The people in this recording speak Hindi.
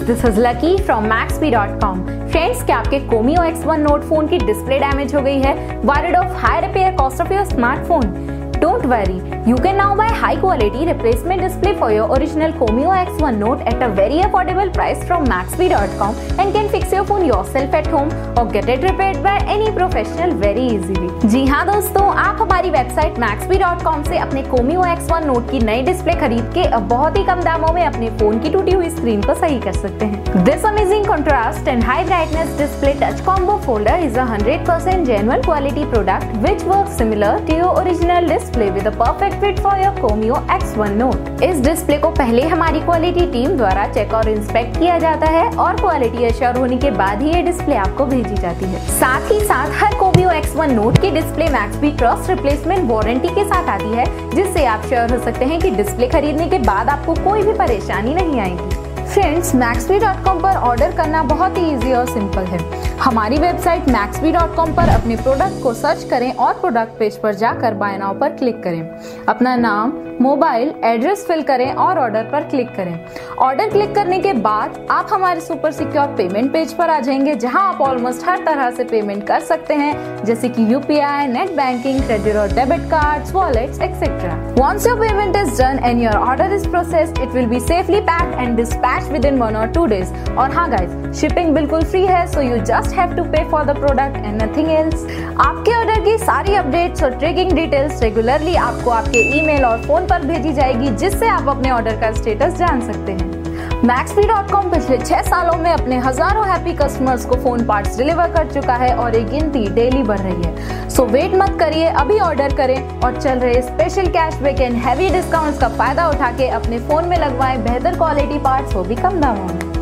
this is Lucky from Maxbhi.com. Friends, क्या आपके Comio X1 Note फोन की डिस्प्ले डैमेज हो गई है? Worried of high repair cost of your smartphone? Don't worry, you can now buy high quality replacement display for your original Comio X1 Note at a very affordable price from Maxbhi.com and can fix your phone yourself at home or get it repaired by any professional very easily. जी हाँ दोस्तों, आप हमारी वेबसाइट Maxbhi.com से अपने Comio X1 Note की नई डिस्प्ले खरीद के अब बहुत ही कम दामों में अपने फोन की टूटी हुई स्क्रीन को सही कर सकते हैं। This amazing contrast and high brightness display touch combo folder is a 100% genuine quality product which works similar to your original display with a perfect fit for your Comio X1 Note। इस डिस्प्ले को पहले हमारी क्वालिटी टीम द्वारा चेक और इंस्पेक्ट किया जाता है और क्वालिटी एश्योर होने के बाद ही ये डिस्प्ले आपको भेजी जाती है। साथ ही साथ हर Comio X1 Note की display Maxbhi cross replacement warranty के साथ आती है, जिससे आप श्योर हो सकते हैं कि डिस्प्ले खरीदने के बाद आपको कोई भी परेशानी नहीं आएगी। फ्रेंड्स, Maxbhi.com पर ऑर्डर करना बहुत ही इजी और सिंपल है। हमारी वेबसाइट Maxbhi.com पर अपने प्रोडक्ट को सर्च करें और प्रोडक्ट पेज पर जाकर बाय नाउ पर क्लिक करें। अपना नाम, मोबाइल, एड्रेस फिल करें और ऑर्डर पर क्लिक करें। ऑर्डर क्लिक करने के बाद आप हमारे सुपर सिक्योर पेमेंट पेज पर आ जाएंगे, जहां आप ऑलमोस्ट हर तरह से पेमेंट कर सकते हैं, जैसे कि UPI, नेट बैंकिंग, क्रेडिट और debit cards, wallets etcetera. Once your payment is done and your order is processed, it will be safely packed and dispatched within 1 or 2 days। और हाँ गाइस, शिपिंग बिल्कुल फ्री है, so you just have to pay for the product and nothing else। आपके ऑर्डर की सारी अपडेट्स और ट्रैकिंग डिटेल्स रेगुलरली आपको आपके ईमेल और फोन पर भेजी जाएगी, जिससे आप अपने ऑर्डर का स्टेटस जान सकते हैं। Maxbhi.com पिछले 6 सालों में अपने हजारों हैप्पी कस्टमर्स को फोन पार्ट्स डिलीवर कर चुका है और ये गिनती डेली बढ़ रही है। सो वेट मत करिए, अभी ऑर्डर करें और चल रहे special cashback and heavy discounts का फायदा उठा के अपने फोन में लगवाएं बेहतर क्वालिटी पार्ट्स, वो भी कम दामों में।